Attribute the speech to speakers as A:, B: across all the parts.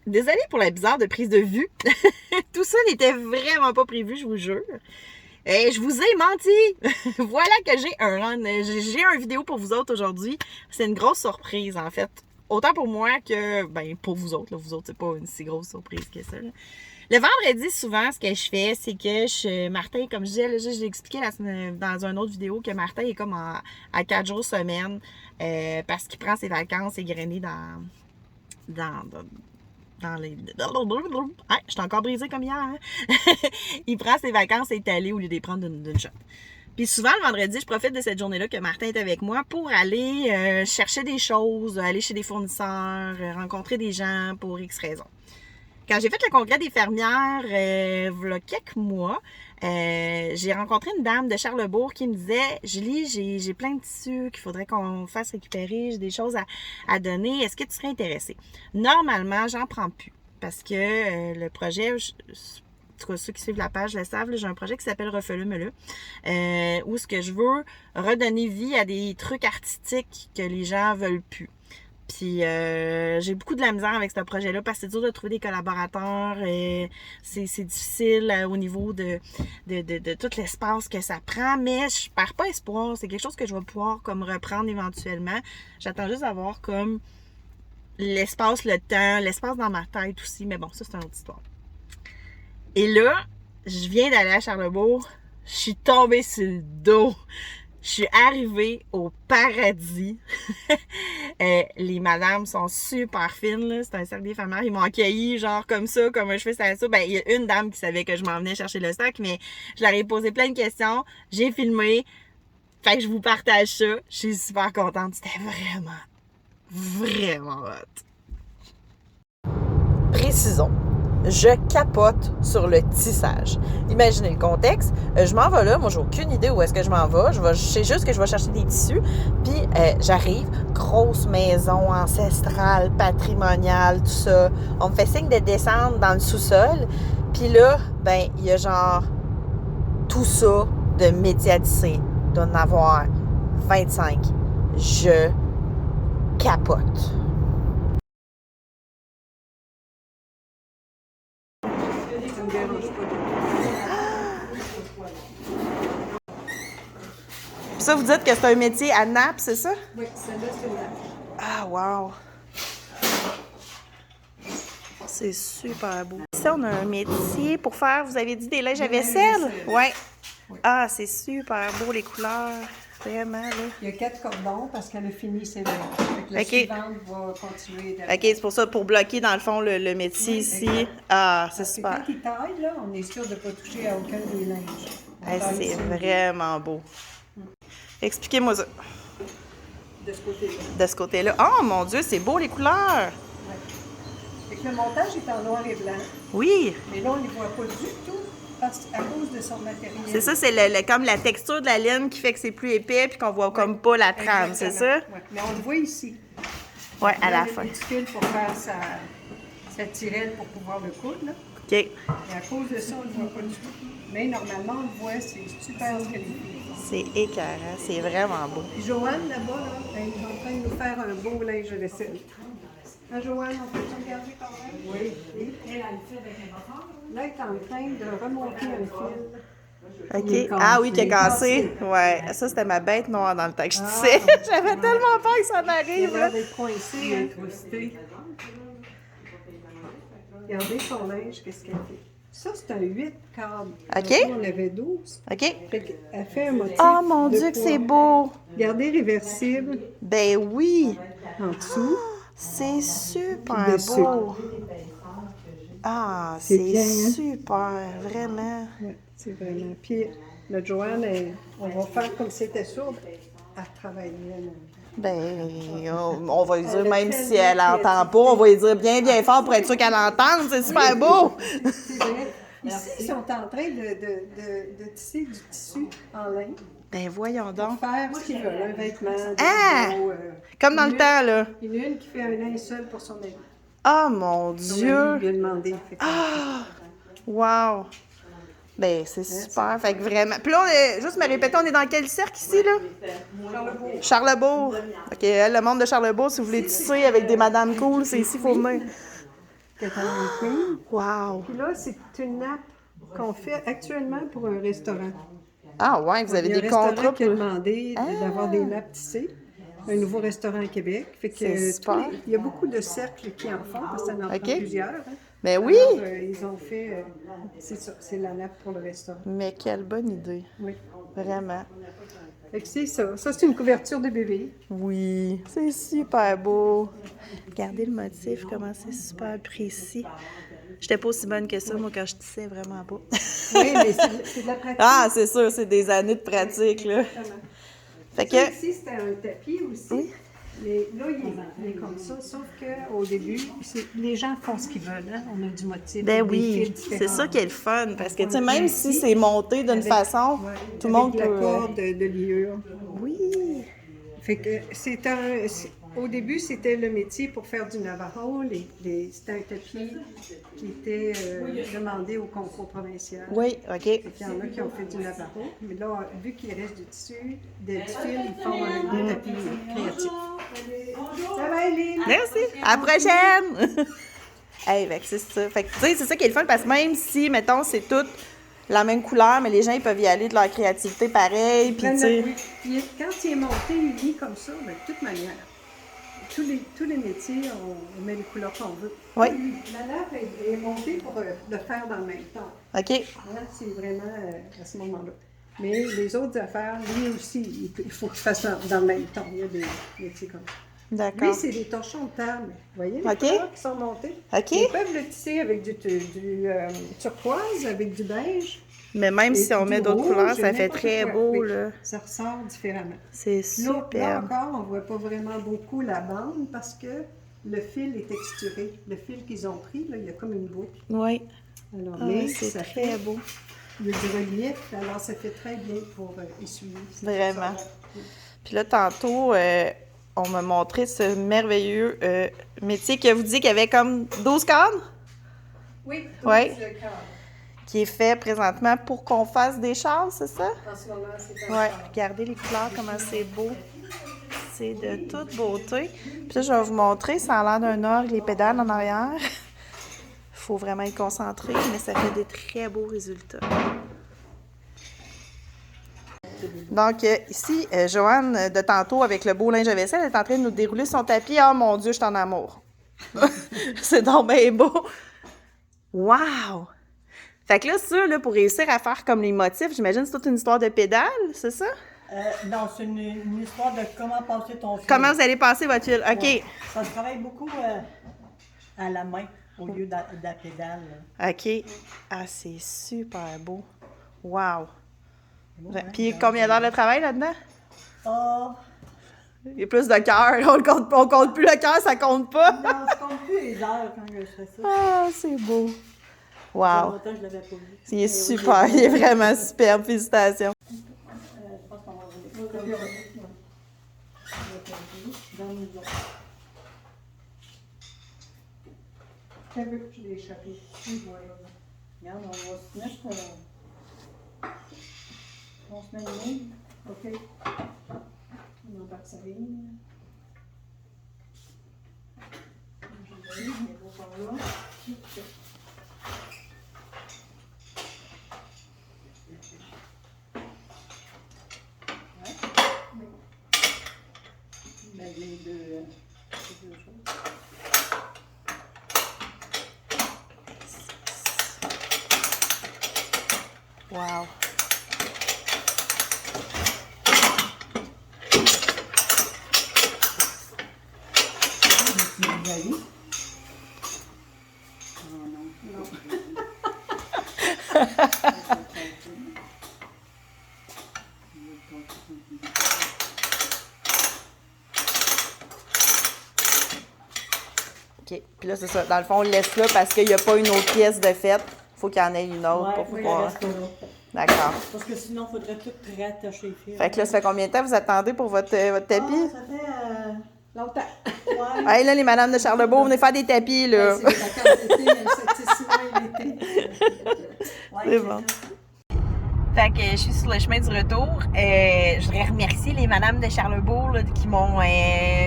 A: Désolée pour la bizarre de prise de vue. Tout ça n'était vraiment pas prévu, je vous jure. Et je vous ai menti. Voilà que j'ai un vidéo pour vous autres aujourd'hui. C'est une grosse surprise, en fait. Autant pour moi que, pour vous autres. Là, vous autres, c'est pas une si grosse surprise que ça. Là. Le vendredi, souvent, ce que je fais, c'est que Martin, comme je disais, là, je l'ai expliqué dans une autre vidéo, que Martin est comme à 4 jours semaine parce qu'il prend ses vacances égrenées dans les... Ah, je suis encore brisée comme hier. Hein? Il prend ses vacances étalées au lieu de les prendre d'une shot. Puis souvent, le vendredi, je profite de cette journée-là que Martin est avec moi pour aller chercher des choses, aller chez des fournisseurs, rencontrer des gens pour X raisons. Quand j'ai fait le congrès des fermières, il y a quelques mois, j'ai rencontré une dame de Charlebourg qui me disait « Julie, j'ai plein de tissus qu'il faudrait qu'on fasse récupérer, j'ai des choses à donner, est-ce que tu serais intéressée? » Normalement, j'en prends plus parce que le projet, en tout cas ceux qui suivent la page le savent, j'ai un projet qui s'appelle Refais-le-me-le, où ce que je veux redonner vie à des trucs artistiques que les gens veulent plus. Puis j'ai beaucoup de la misère avec ce projet-là parce que c'est dur de trouver des collaborateurs. C'est difficile au niveau de tout l'espace que ça prend, mais je perds pas espoir. C'est quelque chose que je vais pouvoir comme reprendre éventuellement. J'attends juste d'avoir comme l'espace, le temps, l'espace dans ma tête aussi. Mais bon, ça, c'est une autre histoire. Et là, je viens d'aller à Charlebourg. Je suis tombée sur le dos. Je suis arrivée au paradis. Les madames sont super fines, là. C'est un cercle des fermières. Ils m'ont accueilli, genre, comme ça, comme un cheveu sur la soupe. Il y a une dame qui savait que je m'en venais chercher le stock, mais je leur ai posé plein de questions. J'ai filmé. Fait que je vous partage ça. Je suis super contente. C'était vraiment hot. Précisons. Je capote sur le tissage. Imaginez le contexte. Je m'en vais là. Moi, j'ai aucune idée où est-ce que je m'en vais. Je sais juste que je vais chercher des tissus. Puis, j'arrive. Grosse maison ancestrale, patrimoniale, tout ça. On me fait signe de descendre dans le sous-sol. Puis là, il y a genre tout ça de métiers à tisser. Il doit en avoir 25. Je capote. Ça, vous dites que c'est un métier à nappe, c'est ça?
B: Oui, celle-là, c'est une nappe.
A: Ah, wow! C'est super beau. Ici, on a un métier pour faire, vous avez dit, des linges à vaisselle? Ouais. Ah, c'est super beau, les couleurs. Vraiment, là.
B: Il y a 4 cordons parce qu'elle a fini ses linges. La suivante va continuer.
A: OK, c'est pour ça, pour bloquer, dans le fond, le métier ici. Exact. Ah, c'est super.
B: Quand il taille, là, on est sûr de ne pas toucher à aucun des linges.
A: C'est vraiment beau. Expliquez-moi ça.
B: De ce côté-là.
A: De ce côté-là. Oh, mon Dieu, c'est beau, les couleurs.
B: Fait que le montage est en noir et blanc.
A: Oui.
B: Mais là, on ne les voit pas du tout à cause de son matériel.
A: C'est ça, c'est comme la texture de la laine qui fait que c'est plus épais puis qu'on voit comme pas la trame, c'est ça?
B: Oui, mais on le voit ici.
A: Oui, à la fin.
B: Il y a des réticules pour faire sa tirelle pour pouvoir le coudre, là.
A: OK.
B: Et à cause de ça, on ne le voit pas du tout. Mais normalement, on le voit, c'est super qualité.
A: C'est écœurant, c'est vraiment beau.
B: Puis Joanne, là-bas, elle est en train de nous faire un beau linge de vaisselle. Hein, Joanne, on peut te regarder quand même? Oui. Là, elle est en train de remonter un fil.
A: OK. Ah oui, qui est cassé. Ouais. Ça, c'était ma bête noire dans le temps que je tissais. J'avais tellement peur que ça m'arrive.
B: Elle va être coincée, incrustée. Regardez son linge, qu'est-ce qu'elle fait. Ça, c'est un 8 câbles.
A: OK.
B: On avait 12.
A: OK.
B: Elle fait un motif.
A: Oh mon Dieu, que c'est beau.
B: Regardez, réversible.
A: Ben oui.
B: En dessous.
A: C'est super beau. Ah, c'est
B: bien, hein?
A: super, vraiment.
B: Oui, c'est vraiment. Puis, la Joanne, on va faire comme si elle était sourde. Elle travaille bien.
A: Ben, on va lui dire, même si elle n'entend pas, on va lui dire bien fort pour être sûr qu'elle entende. C'est super beau.
B: C'est vrai. Ici, ils sont en train de tisser du tissu en lin.
A: Ben, voyons donc.
B: Pour faire ce qu'ils veulent, un vêtement.
A: Ah! Comme dans le temps, là.
B: Il y en a une qui fait un linceul pour son ami.
A: Oh, mon Dieu!
B: Il vient demander.
A: Ah! Wow! Ben, c'est super. Fait que vraiment. Puis là, juste me répéter, on est dans quel cercle ici, là?
B: Charlebourg.
A: Charlebourg. OK, le monde de Charlebourg, si vous voulez tisser avec des madames cool, c'est ici, il faut venir.
B: Catalan Queen.
A: Wow!
B: Puis là, c'est une nappe qu'on fait actuellement pour un restaurant.
A: Ah ouais, vous avez
B: Il y a
A: des
B: un restaurant
A: contrats
B: qui a
A: pour...
B: demandé d'avoir des nappes tissées. Un nouveau restaurant à Québec. Fait que
A: C'est super.
B: il y a beaucoup de cercles qui en font, parce que ça en prend plusieurs. Hein.
A: Ben oui!
B: Alors, ils ont fait, c'est ça, c'est la nappe pour le restaurant.
A: Mais quelle bonne idée.
B: Oui.
A: Vraiment.
B: Fait que c'est ça. Ça, c'est une couverture de bébé.
A: Oui, c'est super beau. Regardez le motif, comment c'est super précis. J'étais pas aussi bonne que ça, moi, quand je tissais, vraiment pas.
B: Oui, mais c'est de la pratique.
A: Ah, c'est sûr, c'est des années de pratique, là.
B: Exactement.
A: Fait
B: Ça,
A: que...
B: ici, c'était un tapis aussi.
A: Oui.
B: Mais là, il est comme ça. Sauf qu'au début, les gens font ce qu'ils veulent. Hein? On a du motif.
A: Ben
B: des
A: oui,
B: fils différents.
A: c'est ça qui est le fun, parce que, tu sais,
B: On
A: même
B: a
A: si
B: ici,
A: c'est monté d'une
B: avec-
A: façon,
B: ouais,
A: tout le monde
B: avec
A: peut...
B: la corde de liure.
A: Oui!
B: Fait que au début, c'était le métier pour faire du Navajo. C'était un tapis qui était demandé au concours provincial.
A: Oui, OK.
B: Fait qu'il y en a qui ont fait du Navajo. Mais là, vu qu'il reste du tissu, du fil, ils font un tapis créatif. Ça va, Eileen?
A: Merci! À la prochaine! Hey, fait que c'est ça. Fait que, tu sais, c'est ça qui est le fun, parce que même si, mettons, c'est tout la même couleur, mais les gens, ils peuvent y aller de leur créativité pareil, puis tu sais...
B: Puis quand il est monté, uni comme ça, ben, de toute manière, tous les métiers, on met les couleurs qu'on veut.
A: Oui.
B: La nappe est montée pour le faire dans le même temps.
A: OK.
B: Hein, c'est vraiment à ce moment-là. Mais les autres affaires, lui aussi, il faut qu'il fasse dans le même temps. Il y a des métiers comme ça.
A: D'accord.
B: Lui, c'est des torchons de table. Vous voyez les
A: OK.
B: couleurs qui sont montées?
A: OK.
B: Ils peuvent le tisser avec du turquoise, avec du beige.
A: Mais même si on
B: du
A: met d'autres
B: rouge,
A: couleurs, ça fait
B: n'importe
A: très
B: quoi.
A: beau,
B: Oui,
A: là.
B: ça ressort différemment.
A: C'est
B: Là
A: superbe.
B: encore, on ne voit pas vraiment beaucoup la bande parce que le fil est texturé. Le fil qu'ils ont pris, là, il y a comme une boucle.
A: Oui.
B: Alors,
A: Ah,
B: mais
A: c'est
B: ça
A: très
B: fait,
A: beau.
B: il y a du relief, alors ça fait très bien pour essuyer.
A: Vraiment.
B: Ça.
A: Puis là, tantôt, on m'a montré ce merveilleux métier que vous disiez qu'il y avait comme 12 cadres,
B: Oui,
A: Ouais.
B: le cadre.
A: qui est fait présentement pour qu'on fasse des chars, c'est ça?
B: En ce moment, c'est un
A: Oui.
B: cadre.
A: Regardez les couleurs, comment c'est beau. C'est de toute beauté. Puis là, je vais vous montrer, ça a l'air d'un orgue, les pédales en arrière. Il faut vraiment être concentré, mais ça fait des très beaux résultats. Donc, ici, Joanne, de tantôt, avec le beau linge à vaisselle, elle est en train de nous dérouler son tapis. Oh mon Dieu, je suis en amour. C'est donc bien beau. Wow! Fait que là, ça, là, pour réussir à faire comme les motifs, j'imagine que c'est toute une histoire de pédales, c'est ça?
C: Non, c'est une histoire de comment passer ton fil.
A: Comment vous allez passer votre fil? OK.
C: Ouais. Ça se travaille beaucoup à la main au lieu de la pédale. Là.
A: OK. Ah, c'est super beau. Wow.
C: Bon, hein,
A: Puis
C: donc,
A: combien d'heures de travail là-dedans?
C: Ah,
A: Il y a plus de cœur. On compte plus le cœur, ça compte pas.
C: non, je compte plus les heures quand je fais ça.
A: Ah, c'est beau.
C: Ça
A: Wow.
C: longtemps que je l'avais pas vu.
A: Il est
C: Mais
A: super.
C: oui,
A: Il est vraiment superbe. Félicitations.
C: je pense qu'on va revenir. Dans le maison.
B: T'as vu que je l'ai échappé.
C: Regarde, on va se mettre on se met une ligne.
B: OK. On embarque sa ligne. Je vais par là.
C: Ben, les deux choses.
A: Wow. OK. Puis là, c'est ça. Dans le fond, on le laisse là parce qu'il n'y a pas une autre pièce de fête. Il faut qu'il y en ait une autre pour
C: Oui,
A: pouvoir.
C: reste là.
A: D'accord.
C: Parce que sinon, il faudrait tout réattacher les fils.
A: Fait que là, ça fait combien de temps vous attendez pour votre tapis?
C: Ça fait
B: Longtemps.
C: ouais.
A: Hey, là, les madames de Charlebourg, venez faire des tapis, là.
B: C'est les vacances d'été, ça tisse souvent l'été.
C: Ouais,
A: C'est bon. Fait que je suis sur le chemin du retour. Je voudrais remercier les madames de Charlebourg là, qui m'ont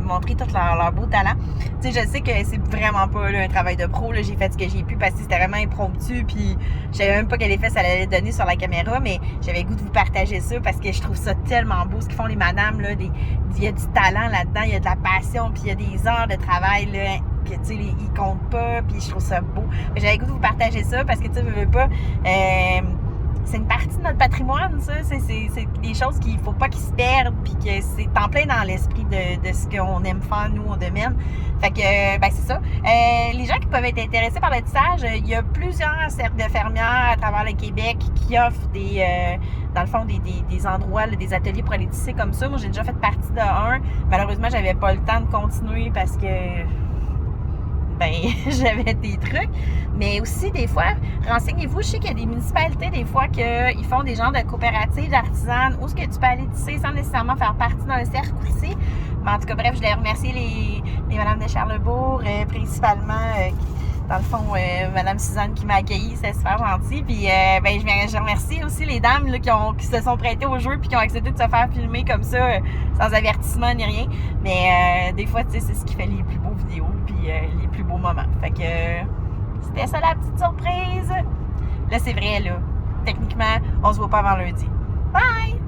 A: montré tout leur beau talent. Tu sais, je sais que c'est vraiment pas là, un travail de pro. Là. J'ai fait ce que j'ai pu parce que c'était vraiment impromptu. Puis je savais même pas quel effet ça allait donner sur la caméra. Mais j'avais le goût de vous partager ça parce que je trouve ça tellement beau ce qu'ils font les madames. Là, il y a du talent là-dedans, il y a de la passion, puis il y a des heures de travail. Là, que tu sais, ils comptent pas. Puis je trouve ça beau. J'avais le goût de vous partager ça parce que tu sais, veux pas. C'est une partie de notre patrimoine, ça. C'est des choses qu'il ne faut pas qu'ils se perdent, puis que c'est en plein dans l'esprit de ce qu'on aime faire, nous, au domaine. Fait que, ben, c'est ça. Les gens qui peuvent être intéressés par le tissage, il y a plusieurs cercles de fermières à travers le Québec qui offrent dans le fond, des endroits, là, des ateliers pour aller tisser comme ça. Moi, j'ai déjà fait partie de un. Malheureusement, j'avais pas le temps de continuer parce que ben j'avais des trucs, mais aussi des fois, renseignez-vous, je sais qu'il y a des municipalités des fois qu'ils font des genres de coopératives d'artisanes où est-ce que tu peux aller tisser sans nécessairement faire partie d'un cercle aussi. Mais en tout cas, bref, je voulais remercier les madames de Charlebourg, principalement, dans le fond, madame Suzanne qui m'a accueillie, c'est super gentil. Puis ben, je remercie aussi les dames là, qui se sont prêtées au jeu puis qui ont accepté de se faire filmer comme ça, sans avertissement ni rien. Mais des fois, tu sais, c'est ce qui fait les plus beaux vidéos puis les plus beaux moments. Fait que c'était ça la petite surprise. Là, c'est vrai, là. Techniquement, on se voit pas avant lundi. Bye!